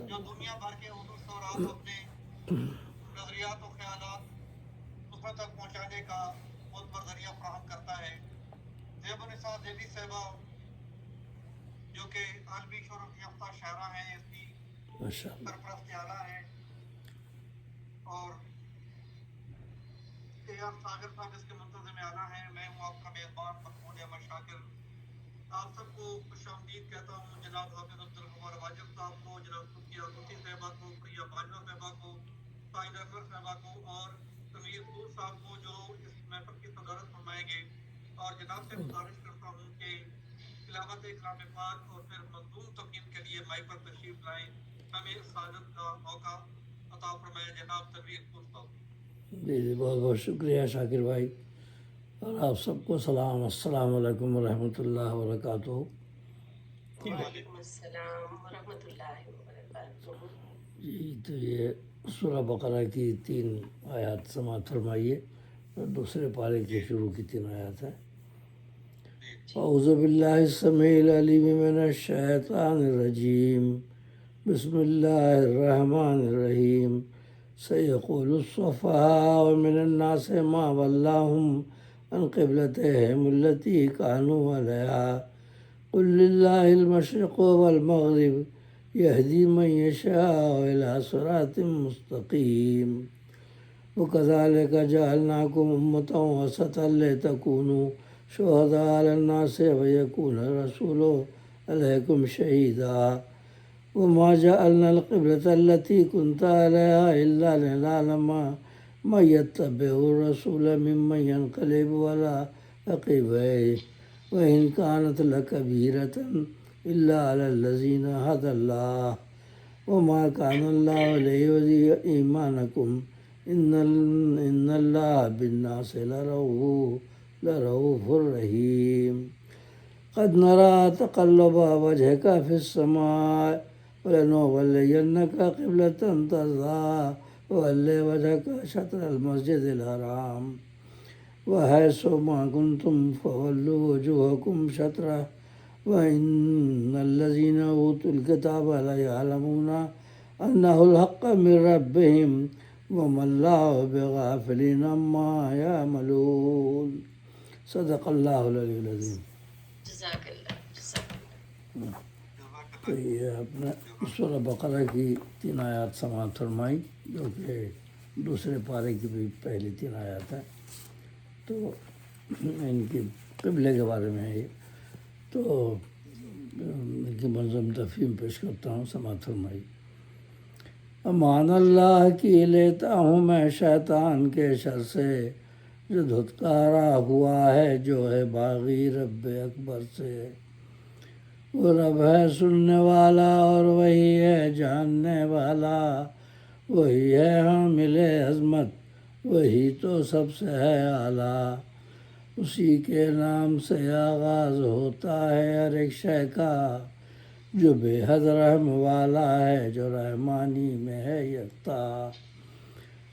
جو دنیا بھر کے حدود اور آپ اپنے نظریات و خیالات دوسروں تک پہنچانے کا بہت بڑا ذریعہ فراہم کرتا ہے۔ زیب النساء زیبی صاحبہ جو کہ عالمی شہرت یافتہ شاعرہ ہیں، اس کی سرپرست اعلیٰ ہیں، اور اے آر ساگر صاحب اس کے منتظم اعلیٰ ہیں۔ میں ہوں آپ کا میزبان محمود احمد شاکر، آپ سب کو خوش آمدید کہتا ہوں۔ جناب حافظ عبدالغفار واجد صاحب کو، جناب صوفیہ قدسی صاحبہ کو، پریا باجوہ صاحبہ کو، سعید اکبر صاحبہ کو، اور سمیر سور صاحب کو جو اس محفل کی صدارت فرمائیں گے، اور جناب سے گزارش کرتا ہوں کہ تلاوت کلام پاک اور پھر مضمون تقدیم کے لیے مائک پر تشریف لائیں، ہمیں اس سعادت کا موقع عطا فرمائے۔ جناب تنویر سور صاحب۔ جی بہت بہت شکریہ شاکر بھائی، اور آپ سب کو سلام، السلام علیکم ورحمۃ اللہ وبرکاتہ۔ وعلیکم السلام ورحمۃ اللہ وبرکاتہ۔ جی تو یہ سورہ بقرہ کی 3 آیات سماعت فرمائیے، اور دوسرے پارے کے شروع کی 3 آیات ہیں۔ اعوذ باللہ السمیع العلیم من الشیطان الرجیم، بسم اللہ الرحمن الرحیم۔ سیقول السفہاء من الناس ما ولاہم عن قبلتہم التی کانوا علیہا قل للہ المشرق والمغرب یہدی من یشاء الی صراط مستقیم وکذالک جعلناکم امۃ وسطا لتکونوا شہداء علی الناس ویکون الرسول علیکم شہیدا وما جعلنا القبلة التي كنت عليها إلا لنعلم من يتبع الرسول ممن ينقلب على عقبيه وإن كانت لكبيرة إلا على الذين هدى الله وما كان الله ليضيع إيمانكم إن الله بالناس لرؤوف رحيم قد نرى تقلب وجهك في السماء ولنولينك قبلة ترضاها فول وجهك شطر المسجد الحرام وحيث ما كنتم فولوا وجوهكم شطره وإن الذين أوتوا الكتاب ليعلمون أنه الحق من ربهم وما الله بغافل عما يعملون۔ صدق اللہ العلی العظیم۔ جزاک اللہ، جزاک اللہ۔ تو یہ آپ نے سورہ بقرہ کی 3 آیات سماعت فرمائی، جو کہ دوسرے پارے کی بھی پہلی 3 آیات ہیں۔ تو ان کی قبلے کے بارے میں ہے یہ، تو ان کی منظم تفہیم پیش کرتا ہوں، سماعت فرمائی۔ امان اللہ کی لیتا ہوں میں شیطان کے شر سے، جو دھتکارا ہوا ہے جو ہے باغی رب اکبر سے۔ وہ رب ہے سننے والا اور وہی ہے جاننے والا، وہی ہے حامل عظمت، وہی تو سب سے ہے اعلیٰ۔ اسی کے نام سے آغاز ہوتا ہے ہر ایک شے کا، جو بے حد رحم والا ہے، جو رحمانی میں ہے یکتا۔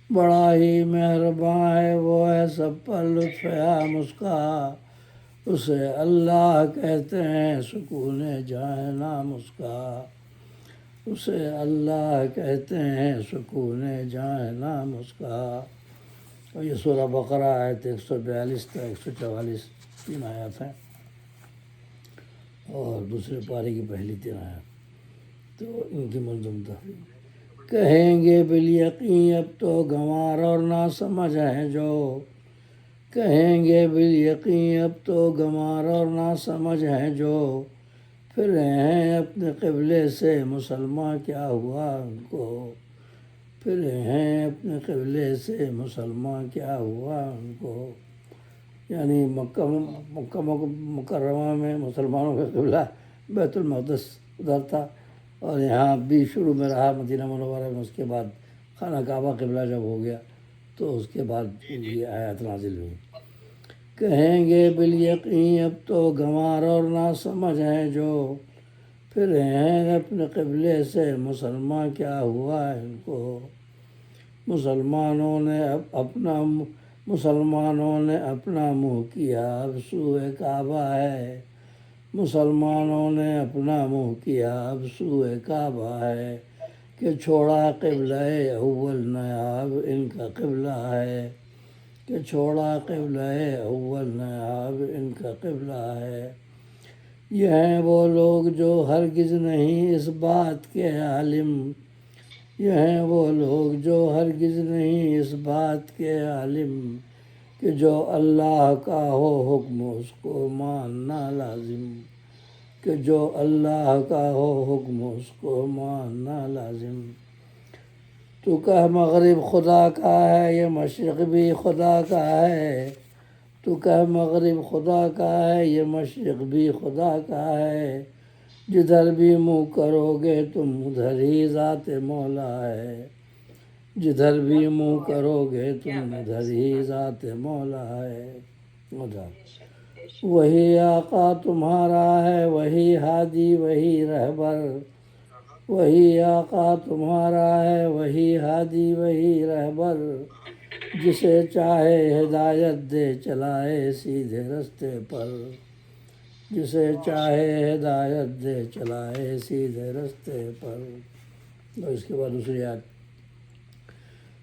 بڑا ہی مہرباں ہے وہ ہے سب پر لطف عام اس کا، اسے اللہ کہتے ہیں سکون جائے نام اس کا، اسے اللہ کہتے ہیں سکون جائے نام اس کا۔ اور یہ سورہ بقرہ آیت 142 تا 144 3 آیات ہیں، اور دوسرے پارے کی پہلی 3 آیات۔ تو ان کی منظم تفہیم۔ کہیں گے بالیقین اب تو گنوار اور نہ سمجھ ہیں جو، کہیں گے بالیقین اب تو گنوار اور نہ سمجھ ہیں جو، پھر ہیں اپنے قبلے سے مسلمان کیا ہوا ان کو، پھر ہیں اپنے قبلے سے مسلمان کیا ہوا ان کو۔ یعنی مکہ مکرمہ میں مسلمانوں کا قبلہ بیت المقدس ادھر تھا، اور یہاں بھی شروع میں رہا مدینہ منورہ میں، اس کے بعد خانہ کعبہ قبلہ جب ہو گیا تو اس کے بعد یہ آیات نازل ہوئی۔ کہیں گے بالیقین اب تو گنوار اور نہ سمجھ ہیں جو، پھر ہیں اپنے قبلے سے مسلمان کیا ہوا ان کو۔ مسلمانوں نے اپنا منہ کیا اب سوئے کعبہ ہے، مسلمانوں نے اپنا منہ کیا اب سوئے کعبہ ہے، کہ چھوڑا قبلہ اول نایاب ان کا قبلہ ہے، کہ چھوڑا قبلہ اول نایاب ان کا قبلہ ہے۔ یہ ہیں وہ لوگ جو ہرگز نہیں اس بات کے عالم، یہ ہیں وہ لوگ جو ہرگز نہیں اس بات کے عالم، کہ جو اللہ کا ہو حکم اس کو ماننا لازم، کہ جو اللہ کا ہو حکم اس کو ماننا لازم۔ تو کہ مغرب خدا کا ہے یہ مشرق بھی خدا کا ہے، تو کہ مغرب خدا کا ہے یہ مشرق بھی خدا کا ہے، جدھر بھی منہ کرو گے تم ادھر ہی ذات مولا ہے، جدھر بھی منہ کرو گے تم ادھر ہی ذات مولا ہے۔ ادھر وہی آقا تمہارا ہے، وہی ہادی وہی رہبر، وہی آقا تمہارا ہے، وہی ہادی وہی رہبر، جسے چاہے ہدایت دے چلائے سیدھے رستے پر، جسے چاہے ہدایت دے چلائے سیدھے رستے پر۔ اور اس کے بعد دوسری آیت،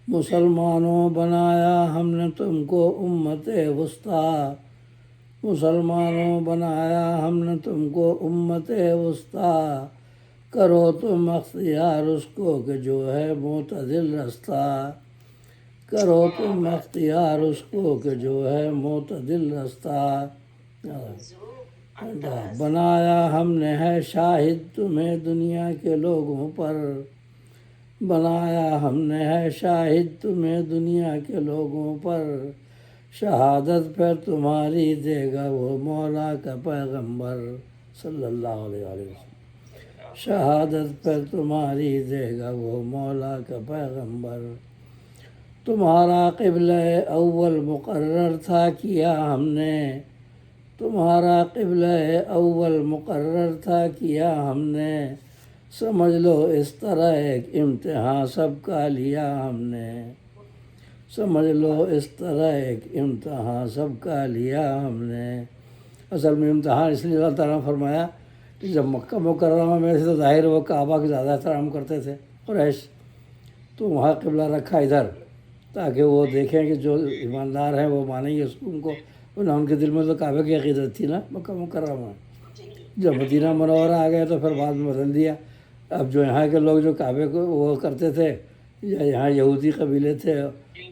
مسلمانوں بنایا ہم نے تم کو امت وسطیٰ، مسلمانوں بنایا ہم نے تم کو امت وسطیٰ، کرو تم اختیار اس کو کہ جو ہے معتدل رستہ، کرو تم اختیار اس کو کہ جو ہے معتدل رستہ۔ بنایا ہم نے ہے شاہد تمہیں دنیا کے لوگوں پر، بنایا ہم نے ہے شاہد تمہیں دنیا کے لوگوں پر، شہادت پھر تمہاری دے گا وہ مولا کا پیغمبر صلی اللہ علیہ وسلم، شہادت پھر تمہاری دے گا وہ مولا کا پیغمبر۔ تمہارا قبلہ اول مقرر تھا کیا ہم نے، تمہارا قبلہ اول مقرر تھا کیا ہم نے، سمجھ لو اس طرح ایک امتحان سب کا لیا ہم نے، سمجھ لو اس طرح ایک امتحان سب کا لیا ہم نے۔ اصل میں امتحان اس لیے اللہ تعالیٰ نے فرمایا کہ جب مکہ مکرمہ میں سے تو ظاہر وہ کعبہ کا زیادہ احترام کرتے تھے قریش، تو وہاں قبلہ رکھا ادھر تاکہ وہ دیکھیں کہ جو ایماندار ہیں وہ مانیں گے اس کو، ان کے دل میں تو کعبے کی عقیدت تھی نا مکہ مکرمہ۔ جب مدینہ منورہ آ گئے تو پھر بعد میں بدل دیا۔ اب جو یہاں کے لوگ جو کعبے کو وہ کرتے تھے، یہاں یہودی قبیلے تھے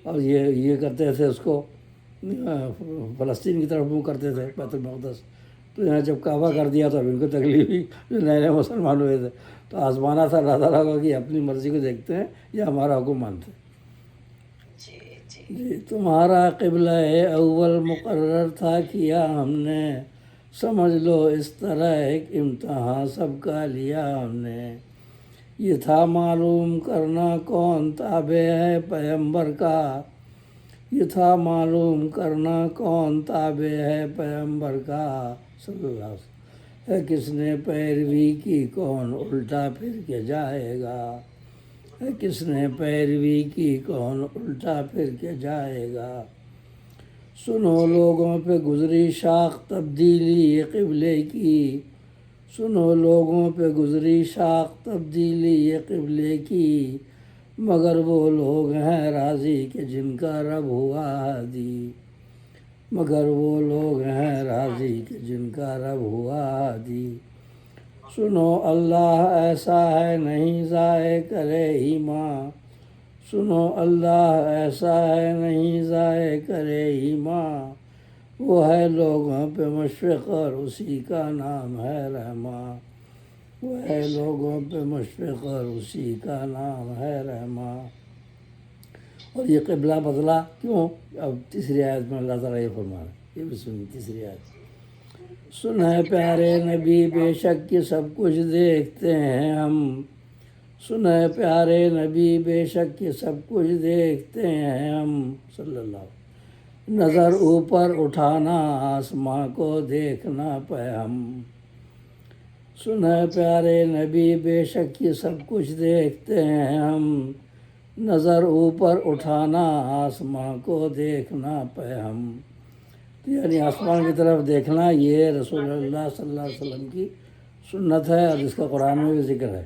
اور یہ کرتے تھے اس کو فلسطین کی طرف منہ کرتے تھے بیت المقدس، تو یہاں جب کعبہ کر دیا تو اب ان کو تکلیف ہوئی جو نئے نئے مسلمان ہوئے تھے، تو آزمانا تھا اللہ تعالیٰ کو کہ اپنی مرضی کو دیکھتے ہیں یا ہمارا حکم مانتے ہیں۔ جی تمہارا قبلہ اول مقرر تھا کیا ہم نے، سمجھ لو اس طرح ایک امتحان سب کا لیا ہم نے، یہ تھا معلوم کرنا کون تابع ہے پیغمبر کا، یہ تھا معلوم کرنا کون تابع ہے پیغمبر کا صلی اللہ علیہ وسلم، ہے کس نے پیروی کی کون الٹا پھر کے جائے گا، ہے کس نے پیروی کی کون الٹا پھر کے جائے گا۔ سنو لوگوں پہ گزری شاخ تبدیلی یہ قبلے کی، سنو لوگوں پہ گزری شاخ تبدیلی یہ قبلے کی، مگر وہ لوگ ہیں راضی کہ جن کا رب ہوا ہادی، مگر وہ لوگ ہیں راضی کہ جن کا رب ہوا ہادی۔ سنو اللہ ایسا ہے نہیں ضائع کرے ایمان، سنو اللہ ایسا ہے نہیں ضائع کرے ایمان، وہ ہے لوگوں پہ مشفق اور اسی کا نام ہے رحمان، وہ ہے لوگوں پہ مشفق اور اسی کا نام ہے رحمان۔ اور یہ قبلہ بدلا کیوں؟ اب تیسری آیت میں اللہ تعالیٰ یہ فرما رہا ہے، یہ بھی سنی تیسری آیت، سنے پیارے نبی بے شک کہ سب کچھ دیکھتے ہیں ہم، سنے پیارے نبی بے شک کہ سب کچھ دیکھتے ہیں ہم صلی اللہ علیہ وسلم، نظر اوپر اٹھانا آسماں کو دیکھنا پہ ہم، سنے پیارے نبی بے شک کہ سب کچھ دیکھتے ہیں ہم، نظر اوپر اٹھانا آسماں کو دیکھنا پہ ہم۔ یعنی آسمان کی طرف دیکھنا یہ رسول اللہ صلی اللہ علیہ وسلم کی سنت ہے اور اس کا قرآن میں بھی ذکر ہے،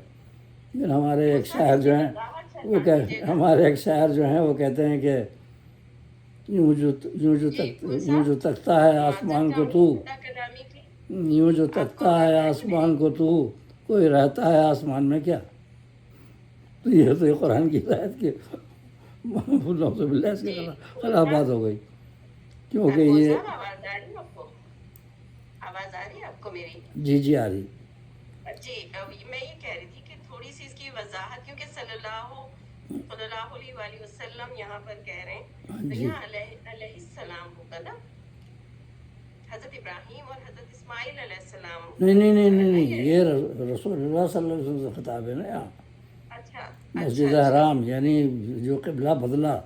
لیکن ہمارے ایک شاعر جو ہیں ہمارے ایک شاعر جو ہیں وہ کہتے ہیں کہ یوں جو تکتا ہے آسمان کو تو، یوں جو تکتا ہے آسمان کو تو، کوئی رہتا ہے آسمان میں کیا؟ تو یہ قرآن کی آیت کی نعوذ باللہ اس کے خلاف بات ہو گئی، کیونکہ یہ آواز آ رہی ہے آپ کو میری؟ جی آ رہی. جی میں یہ کہہ رہی تھی کہ تھوڑی سی اس کی وضاحت، کیونکہ صلی اللہ علیہ وآلہ وسلم یہاں پر کہہ رہے ہیں، تو جی یہاں علیہ السلام ہوگا نا، حضرت ابراہیم اور حضرت اسماعیل علیہ السلام؟ نہیں، یہ رسول اللہ صلی اللہ علیہ وسلم سے خطاب ہے نا یہاں. اچھا مسجد حرام یعنی جو قبلہ بدلا،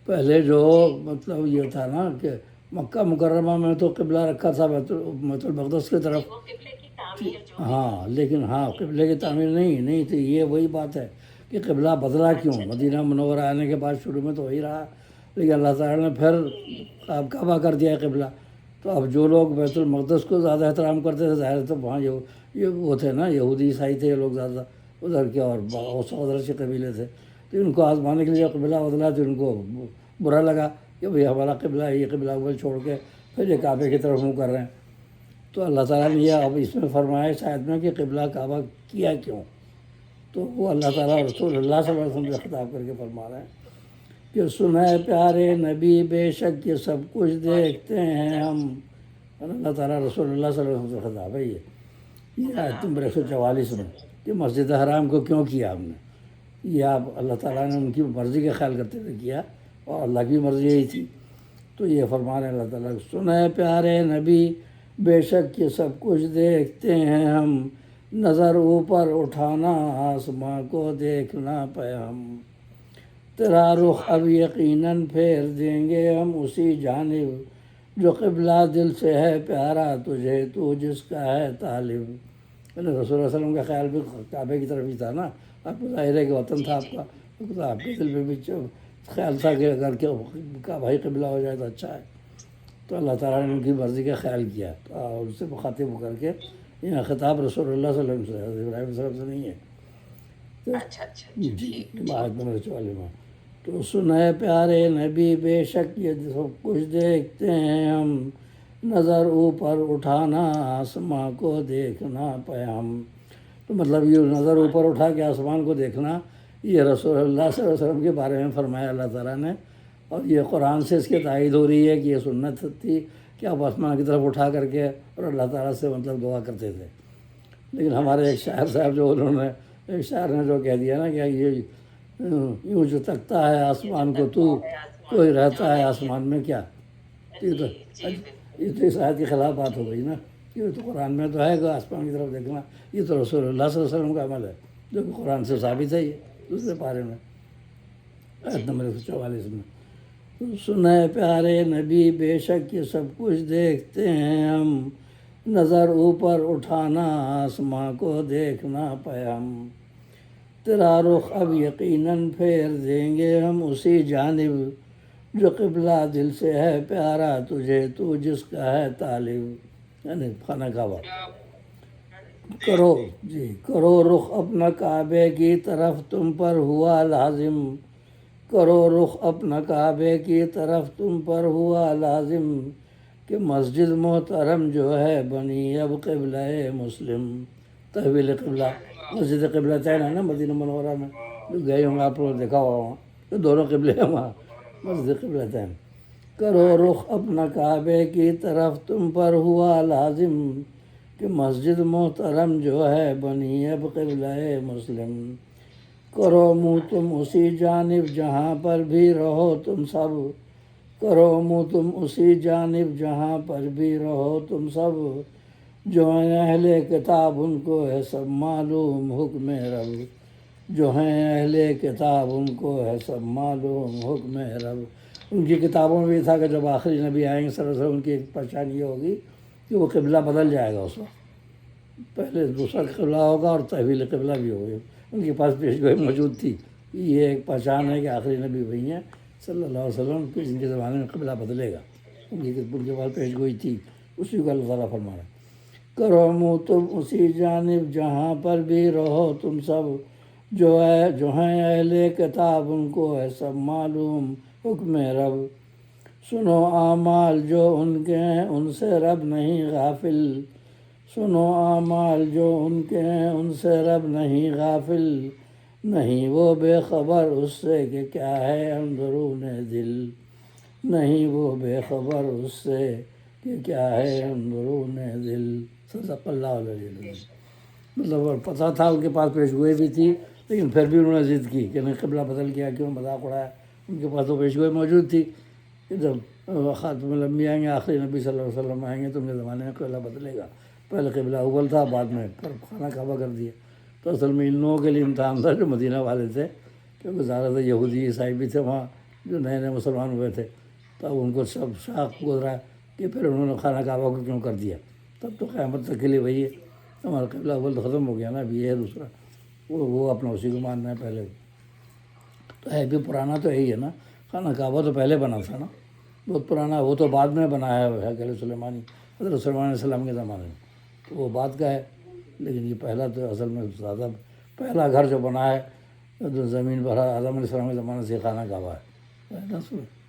پہلے جو مطلب یہ تھا نا کہ مکہ مکرمہ میں تو قبلہ رکھا تھا بیت المقدس کی طرف، وہ قبلے کی تعمیر جو ہاں، لیکن قبلے کی تعمیر نہیں تھی. یہ وہی بات ہے کہ قبلہ بدلا کیوں؟ مدینہ منورہ آنے کے بعد شروع میں تو وہی رہا، لیکن اللہ تعالیٰ نے پھر کعبہ کر دیا ہے قبلہ. تو اب جو لوگ بیت المقدس کو زیادہ احترام کرتے تھے، ظاہر ہے تو وہاں یہ وہ تھے نا یہودی عیسائی تھے، یہ لوگ زیادہ ادھر کے، اور خزرج کے قبیلے تھے، تو ان کو آزمانے کے لیے قبلہ بدلا تو ان کو برا لگا کہ بھئی ہمارا قبلہ ہے، یہ قبلہ کو چھوڑ کے پھر یہ کعبے کی طرف منہ کر رہے ہیں. تو اللہ تعالیٰ نے یہ اب اس میں فرمایا شاید میں کہ قبلہ کعبہ کیا کیوں؟ تو وہ اللہ تعالیٰ رسول اللہ صلی اللہ علیہ وسلم سے خطاب کر کے فرما رہے ہیں کہ سنے پیارے نبی بے شک یہ سب کچھ دیکھتے ہیں ہم. اللہ تعالیٰ رسول اللہ صلی اللہ علیہ وسلم سے خطاب ہے. یہ آیت نمبر 144 میں کہ مسجد حرام کو کیوں کیا ہم نے، یہ آپ اللہ تعالیٰ نے ان کی مرضی کا خیال کرتے ہوئے کیا، اور اللہ کی مرضی یہی تھی. تو یہ فرما رہے ہیں اللہ تعالیٰ، سنے پیارے نبی بے شک یہ سب کچھ دیکھتے ہیں ہم، نظر اوپر اٹھانا آسماں کو دیکھنا پے ہم، تیرا رخ اب یقیناً پھیر دیں گے ہم اسی جانب، جو قبلہ دل سے ہے پیارا تجھے تو جس کا ہے طالب. رسول اللہ صلی اللہ علیہ وسلم کا خیال بھی کعبے کی طرف ہی تھا نا. آپ کو ظاہر ہے کہ وطن تھا آپ کا، تو آپ کے دل میں بھی خیال تھا کہ اگر کعبہ ہی قبلہ ہو جائے تو اچھا ہے. تو اللہ تعالیٰ نے ان کی مرضی کا خیال کیا، اور ان سے مخاطب ہو کر کے یہاں خطاب رسول اللہ صلی اللہ علیہ وسلم سے، حضرت ابراہیم صلی اللہ علیہ وسلم سے نہیں ہے. اچھا آیت نمبر 44 میں تو سنے پیارے نبی بے شک یہ سب کچھ دیکھتے ہیں ہم، نظر اوپر اٹھانا آسماں کو دیکھنا پے ہم. تو مطلب یہ نظر اوپر اٹھا کے آسمان کو دیکھنا، یہ رسول اللہ صلی اللہ علیہ وسلم کے بارے میں فرمایا اللہ تعالیٰ نے، اور یہ قرآن سے اس کی تائید ہو رہی ہے کہ یہ سنت تھی کہ آپ آسمان کی طرف اٹھا کر کے اور اللہ تعالیٰ سے مطلب دعا کرتے تھے. لیکن ہمارے ایک شاعر صاحب جو انہوں نے ایک شاعر نے جو کہہ دیا نا کہ یہ یوں جو تکتا ہے آسمان کو تو، کوئی رہتا ہے آسمان میں کیا؟ یہ تو اس آیت کے خلاف بات ہو گئی نا. یہ تو قرآن میں تو ہے کہ آسمان کی طرف دیکھنا، یہ تو رسول اللہ صلی اللہ علیہ وسلم کا عمل ہے جو کہ قرآن سے ثابت ہے. یہ دوسرے پارے میں آیت نمبر 144 میں سنے پیارے نبی بے شک یہ سب کچھ دیکھتے ہیں ہم، نظر اوپر اٹھانا آسماں کو دیکھنا پے ہم، تیرا رخ اب یقیناً پھیر دیں گے ہم اسی جانب، جو قبلہ دل سے ہے پیارا تجھے تو جس کا ہے طالب. یعنی خانہ کعبہ. کرو رخ اپنا کعبے کی طرف تم پر ہوا لازم، کرو رخ اپنا کعبے کی طرف تم پر ہوا لازم، کہ مسجد محترم جو ہے بنی اب قبلہ مسلم. تحویل قبلہ، مسجد قبلتین ہے نا مدینہ منورہ میں، گئے ہوں آپ لوگ دیکھا ہوا وہاں تو دونوں قبلے ہیں وہاں، مسجد قبلتین. کرو رخ اپنا کعبے کی طرف تم پر ہوا لازم، کہ مسجد محترم جو ہے بنی اب قبلہ مسلم. کرو منہ تم اسی جانب جہاں پر بھی رہو تم سب، کرو منہ تم اسی جانب جہاں پر بھی رہو تم سب، جو ہیں اہل کتاب ان کو ہے سب معلوم حکم رب، جو ہیں اہل کتاب ان کو ہے سب معلوم حکم رب. ان کی کتابوں میں بھی تھا کہ جب آخری نبی آئیں گے صلی اللہ علیہ وسلم، ان کی ایک پہچان یہ ہوگی کہ وہ قبلہ بدل جائے گا. اس وقت پہلے دوسرا قبلہ ہوگا اور تحویل قبلہ بھی ہوگی. ان کے پاس پیشگوئی موجود تھی. یہ ایک پہچان ہے کہ آخری نبی وہی ہیں صلی اللہ علیہ وسلم، کہ جن کے زمانے میں قبلہ بدلے گا. ان کے پاس پیشگوئی تھی، اسی کو اللہ تعالیٰ فرما رہا ہے. کرو منہ تم اسی جانب جہاں پر بھی رہو تم سب، جو ہیں اہل کتاب ان کو ہے سب معلوم حکم رب، سنو اعمال جو ان کے ہیں ان سے رب نہیں غافل، سنو اعمال جو ان کے ہیں ان سے رب نہیں غافل، نہیں وہ بے خبر اس سے کہ کیا ہے اندرون دل، نہیں وہ بے خبر اس سے کہ کیا ہے اندرون دل۔ صدق اللہ علیہ وسلم۔ مطلب پتہ تھا ان کے پاس پیش گوئی بھی تھی، لیکن پھر بھی انہوں نے ضد کی کہ نہیں قبلہ بدل کیا، کیوں مذاق اڑایا۔ ان کے پاس تو پیش گوئی موجود تھی کہ جب خاتم الانبیاء آئیں گے، آخری نبی صلی اللہ علیہ وسلم آئیں گے تو ان کے زمانے میں قبلہ بدلے گا، پہلے قبلہ اول تھا، بعد میں خانہ کعبہ کر دیا۔ تو اصل میں ان لوگوں کے لیے امتحان تھا جو مدینہ والے تھے، کیونکہ زیادہ تر یہودی عیسائی بھی تھے وہاں جو نئے نئے مسلمان ہوئے تھے، تب ان کو سب شاق گزرا کہ پھر انہوں نے خانہ کعبہ کو کیوں کر دیا۔ تب تو قیامت تک کے لیے وہی ہے، ہمارا قبلہ اول تو ختم ہو گیا نا، ابھی یہ ہے دوسرا، وہ اپنا اسی کو ماننا ہے پہلے۔ تو ہے بھی پرانا تو یہی ہے نا، خانہ کعبہ تو پہلے بنا تھا نا، بہت پرانا، وہ تو بعد میں بنایا ہے ہیکل سلیمانی حضرت سلیمان علیہ السلام کے زمانے میں، تو وہ بعد کا ہے، لیکن یہ پہلا تو اصل میں زیادہ پہلا گھر جو بنا ہے جو زمین پر آدم علیہ السلام کے زمانے سے خانہ کعبہ ہے نا،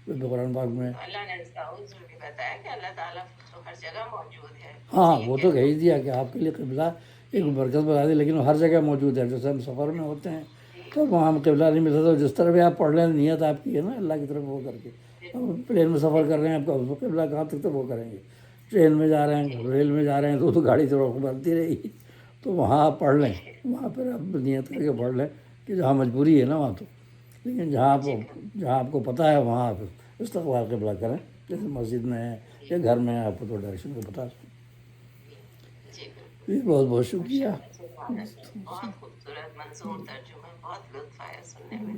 قرآن پاک میں۔ اللہ نے داؤد میں بھی بتایا کہ اللہ تعالیٰ تو ہر جگہ موجود ہے۔ ہاں وہ تو کہہ ہی دیا کہ آپ کے لیے قبلہ ایک مرکز بتا دی، لیکن وہ ہر جگہ موجود ہے۔ جیسے ہم سفر میں ہوتے ہیں تو وہاں ہم قبلہ نہیں ملتا، تو جس طرح بھی آپ پڑھ لیں نیت آپ کی ہے نا اللہ کی طرف وہ کر کے، پلین میں سفر کر رہے ہیں آپ کا قبلہ کہاں تک تو وہ کریں گے، ٹرین میں جا رہے ہیں، ریل میں جا رہے ہیں تو گاڑی تو بنتی رہے گی، تو وہاں آپ پڑھ لیں، وہاں پھر آپ نیت کر کے پڑھ لیں کہ جہاں مجبوری ہے نا وہاں تو، لیکن جہاں آپ کو پتہ ہے وہاں آپ استقبال قبلہ کریں، جیسے مسجد میں ہے یا گھر میں ہے، آپ کو تو ڈائریکشن کو پتہ ہے۔ جی بہت بہت شکریہ۔ بہت خوبصورت منظور ترجمہ، بہت لطف آیا سننے میں۔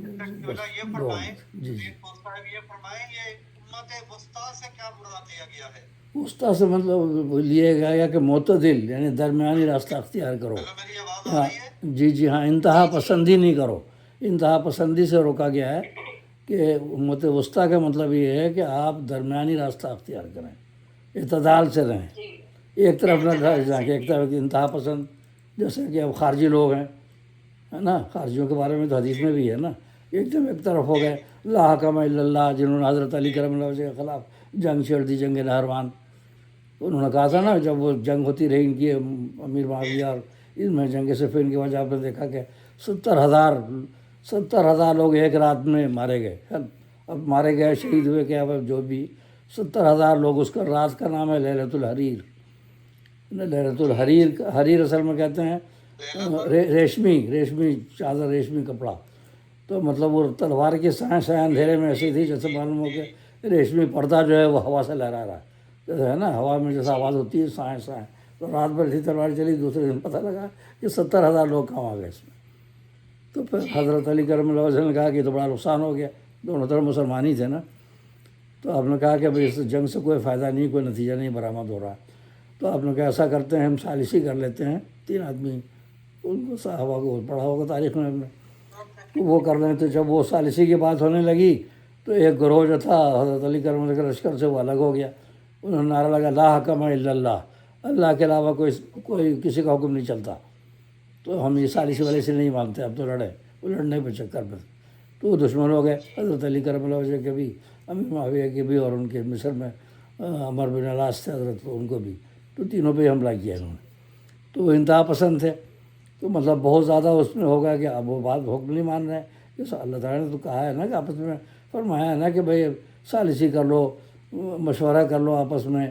یہ فرمائیں، جی صاحب یہ فرمائیں یہ امت وسطیٰ سے کیا مراد لیا گیا ہے؟ وسطیٰ سے مطلب لیے گیا کہ معتدل، یعنی درمیانی راستہ اختیار کرو۔ میری آواز آ ہاں رہی ہے؟ جی ہاں، انتہا پسندی نہیں کرو، انتہا پسندی سے روکا گیا ہے کہ امت وسطیٰ کا مطلب یہ ہے کہ آپ درمیانی راستہ اختیار کریں، اعتدال سے رہیں، ایک طرف نہ جا کے ایک طرف انتہا پسند، جیسے کہ اب خارجی لوگ ہیں ہے نا، خارجیوں کے بارے میں تو حدیث میں بھی ہے نا، ایک طرف ہو گئے لا حکم الا اللہ، جنہوں نے حضرت علی کرم اللہ وجہ کے خلاف جنگ چھیڑ دی، جنگ نہروان۔ انہوں نے کہا تھا نا جب وہ جنگ ہوتی رہی ان کی امیر معاویہ اور ان میں جنگ صفین کی وجہ آپ نے دیکھا کہ 70,000 لوگ ایک رات میں مارے گئے، اب مارے گئے شہید ہوئے کیا جو بھی 70,000 لوگ، اس کا رات کا نام ہے لیلۃ الحریر۔ لیلۃ الحریر، حریر اصل میں کہتے ہیں ریشمی چادر، ریشمی کپڑا، تو مطلب وہ تلوار کی سائیں اندھیرے میں ایسی تھی جیسے معلوم ہو کہ ریشمی پردہ جو ہے وہ ہوا سے لہرا رہا ہے، جیسے ہے نا ہوا میں جیسا آواز ہوتی ہے سائیں، تو رات بھر ایسی تلوار چلی، دوسرے دن پتہ لگا کہ 70,000 لوگ کہاں آ گئے اس میں۔ تو پھر حضرت علی کرم اللہ وجہ نے کہا کہ تو بڑا نقصان ہو گیا، دونوں طرف مسلمان ہی تھے نا، تو آپ نے کہا کہ بھائی اس جنگ سے کوئی فائدہ نہیں، کوئی نتیجہ نہیں برآمد ہو رہا، تو آپ نے کہا ایسا کرتے ہیں ہم ثالثی کر لیتے ہیں، 3 آدمی، ان کو صحابہ کو پڑھا ہوگا تاریخ میں ہم نے، تو وہ کر رہے تھے۔ جب وہ ثالثی کی بات ہونے لگی تو ایک گروہ جو تھا حضرت علی کرم اللہ کے لشکر سے وہ الگ ہو گیا، انہوں نے نعرہ لگا لا حکم الا اللہ، اللہ کے علاوہ کوئی کسی کا حکم نہیں چلتا، تو ہم یہ ثالثی والے سے نہیں مانتے، اب تو لڑے، وہ لڑنے پہ چکر میں، تو وہ دشمن ہو گئے حضرت علی کرم اللہ وجہ کے بھی، امیر معاویہ کے بھی، اور ان کے مصر میں عمر بن العاص تھے حضرت، ان کو بھی، تو تینوں پہ حملہ کیا انہوں نے، تو وہ انتہا پسند تھے، تو مطلب بہت زیادہ اس میں ہوگا کہ اب وہ بات حکم نہیں مان رہے ہیں، کہ اللہ تعالیٰ نے تو کہا ہے نا کہ آپس میں فرمایا ہے نا کہ بھائی ثالثی کر لو، مشورہ کر لو آپس میں،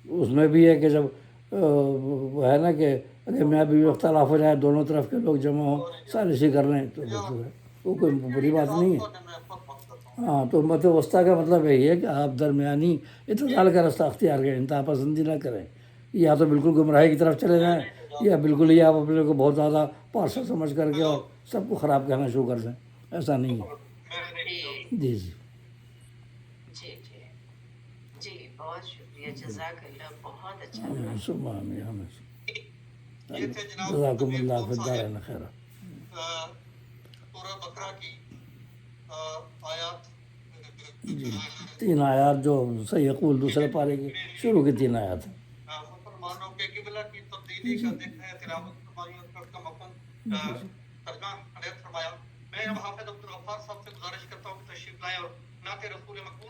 اس میں بھی ہے کہ جب وہ ہے نا کہ اگر میاں بیوی اختلاف ہو جائے، دونوں طرف کے لوگ جمع ہوں ثالثی کر لیں، تو وہ کوئی بری بات نہیں ہے۔ ہاں تو امت وسطیٰ کا مطلب یہی ہے کہ آپ درمیانی اعتدال کا راستہ اختیار کریں، انتہا پسندی نہ کریں، یا تو بالکل گمراہی کی طرف چلے جائیں، یا بالکل ہی آپ اپنے کو بہت زیادہ پارسا سمجھ کر کے اور سب کو خراب کہنا شروع کر دیں، ایسا نہیں ہے۔ جی بہت شکریہ، جزاک اللہ، بہت اچھا لگا۔ یہ تھے جناب جزاکم اللہ فی الدارین خیرا۔ سورہ بقرہ کی آیات، جی 3 آیات جو سیقول دوسرے پارے کی شروع کی 3 آیات ہیں۔ مسلمانوں کے قبلہ کی تبدیلی کا ذکر ہے، تلاوت فرمائیے، اس کا مفہوم ترجمہ فرمایا. میں اب حافظ عبد الغفار صاحب سے گزارش کرتا ہوں کہ تشریف لائیں اور نعت رسول مقبول